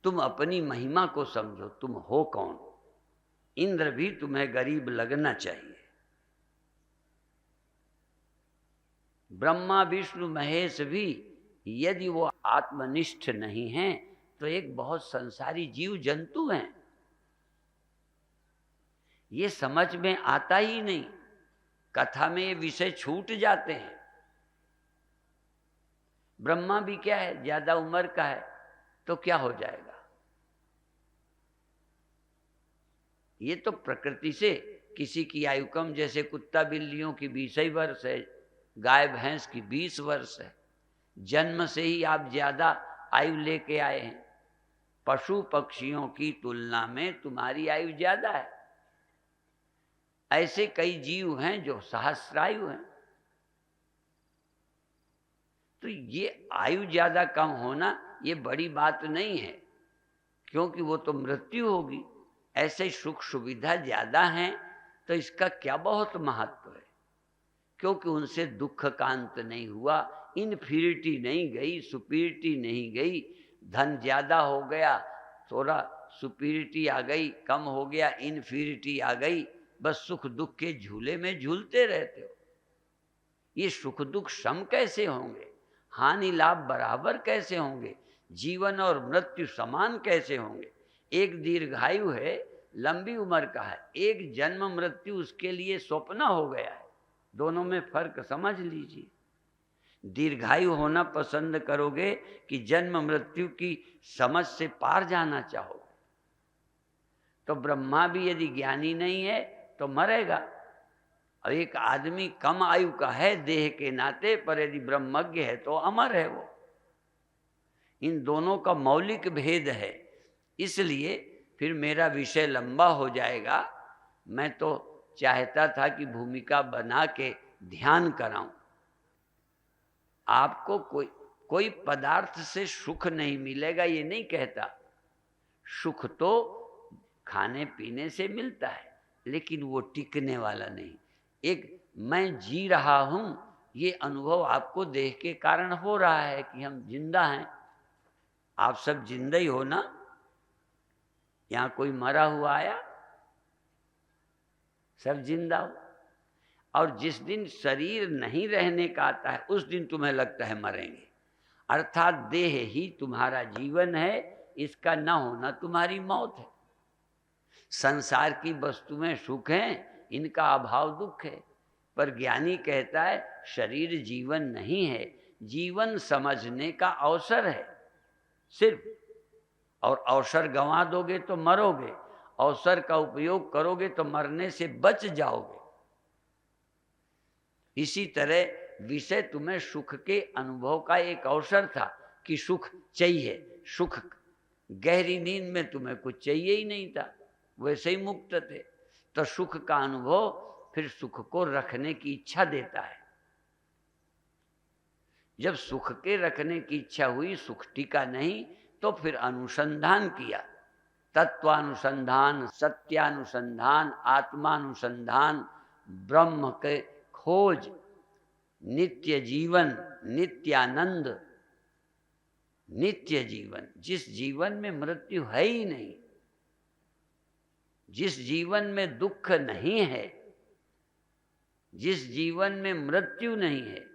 तुम अपनी महिमा को समझो, तुम हो कौन। इंद्र भी तुम्हें गरीब लगना चाहिए। ब्रह्मा विष्णु महेश भी यदि वो आत्मनिष्ठ नहीं हैं तो एक बहुत संसारी जीव जंतु हैं। ये समझ में आता ही नहीं, कथा में ये विषय छूट जाते हैं। ब्रह्मा भी क्या है, ज्यादा उम्र का है तो क्या हो जाएगा। ये तो प्रकृति से किसी की आयु कम, जैसे कुत्ता बिल्लियों की 20 ही वर्ष है, गाय भैंस की 20 वर्ष है। जन्म से ही आप ज्यादा आयु लेके आए हैं। पशु पक्षियों की तुलना में तुम्हारी आयु ज्यादा है। ऐसे कई जीव हैं जो सहस्रायु हैं। तो ये आयु ज्यादा कम होना ये बड़ी बात नहीं है, क्योंकि वो तो मृत्यु होगी। ऐसे सुख सुविधा ज्यादा हैं तो इसका क्या बहुत महत्व है, क्योंकि उनसे दुख का अंत नहीं हुआ, इन्फीरिटी नहीं गई, सुपीरिटी नहीं गई। धन ज्यादा हो गया, थोड़ा सुपीरिटी आ गई, कम हो गया, इन्फीरिटी आ गई, बस सुख दुख के झूले में झूलते रहते हो। ये सुख दुख सम कैसे होंगे, हानि लाभ बराबर कैसे होंगे, जीवन और मृत्यु समान कैसे होंगे। एक दीर्घायु है, लंबी उम्र का है, एक जन्म मृत्यु उसके लिए स्वप्न हो गया है। दोनों में फर्क समझ लीजिए। दीर्घायु होना पसंद करोगे कि जन्म मृत्यु की समझ से पार जाना चाहोगे। तो ब्रह्मा भी यदि ज्ञानी नहीं है तो मरेगा, और एक आदमी कम आयु का है देह के नाते, पर यदि ब्रह्मज्ञ है तो अमर है वो। इन दोनों का मौलिक भेद है। इसलिए फिर मेरा विषय लंबा हो जाएगा। मैं तो चाहता था कि भूमिका बना के ध्यान कराऊं। आपको कोई पदार्थ से सुख नहीं मिलेगा ये नहीं कहता। सुख तो खाने पीने से मिलता है, लेकिन वो टिकने वाला नहीं। एक मैं जी रहा हूं, ये अनुभव आपको देह के कारण हो रहा है कि हम जिंदा हैं। आप सब जिंदा ही हो ना, यहां कोई मरा हुआ आया, सब जिंदा हो। और जिस दिन शरीर नहीं रहने का आता है उस दिन तुम्हें लगता है मरेंगे। अर्थात देह ही तुम्हारा जीवन है, इसका न होना तुम्हारी मौत है। संसार की वस्तुएं सुख हैं, इनका अभाव दुख है। पर ज्ञानी कहता है शरीर जीवन नहीं है, जीवन समझने का अवसर है सिर्फ। और अवसर गंवा दोगे तो मरोगे, अवसर का उपयोग करोगे तो मरने से बच जाओगे। इसी तरह विषय तुम्हें सुख के अनुभव का एक अवसर था कि सुख चाहिए, सुख। गहरी नींद में तुम्हें कुछ चाहिए ही नहीं था, वैसे ही मुक्त थे। तो सुख का अनुभव फिर सुख को रखने की इच्छा देता है। जब सुख के रखने की इच्छा हुई, सुख टिका नहीं, तो फिर अनुसंधान किया। तत्वानुसंधान, सत्यानुसंधान, आत्मानुसंधान, ब्रह्म के खोज, नित्य जीवन, नित्यानंद, नित्य जीवन। जिस जीवन में मृत्यु है ही नहीं, जिस जीवन में दुख नहीं है, जिस जीवन में मृत्यु नहीं है,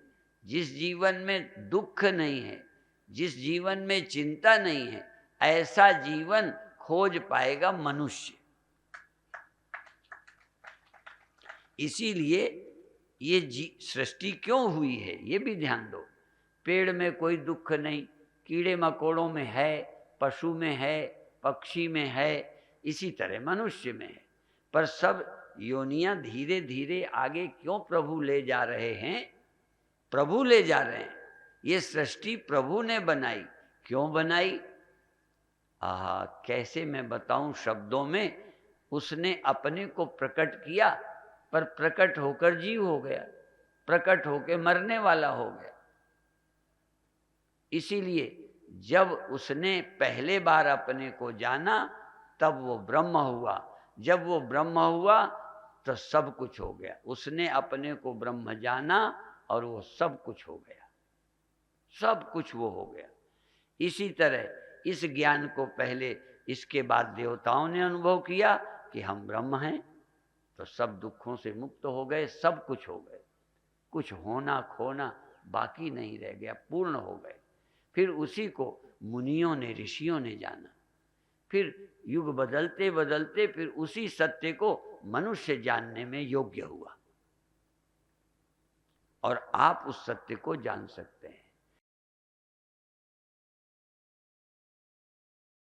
जिस जीवन में दुख नहीं है, जिस जीवन में चिंता नहीं है, ऐसा जीवन खोज पाएगा मनुष्य। इसीलिए ये सृष्टि क्यों हुई है ये भी ध्यान दो। पेड़ में कोई दुख नहीं, कीड़े मकोड़ों में है, पशु में है, पक्षी में है, इसी तरह मनुष्य में है। पर सब योनियां धीरे धीरे आगे क्यों प्रभु ले जा रहे हैं? प्रभु ले जा रहे हैं। ये सृष्टि प्रभु ने बनाई। क्यों बनाई? कैसे मैं बताऊं शब्दों में। उसने अपने को प्रकट किया, पर प्रकट होकर जीव हो गया, प्रकट होकर मरने वाला हो गया। इसीलिए जब उसने पहले बार अपने को जाना तब वो ब्रह्म हुआ। जब वो ब्रह्म हुआ तो सब कुछ हो गया। उसने अपने को ब्रह्म जाना और वो सब कुछ हो गया, सब कुछ वो हो गया। इसी तरह इस ज्ञान को पहले, इसके बाद देवताओं ने अनुभव किया कि हम ब्रह्म हैं, तो सब दुखों से मुक्त हो गए, सब कुछ हो गए, कुछ होना खोना बाकी नहीं रह गया, पूर्ण हो गए। फिर उसी को मुनियों ने, ऋषियों ने जाना। फिर युग बदलते बदलते फिर उसी सत्य को मनुष्य जानने में योग्य हुआ, और आप उस सत्य को जान सकते हैं।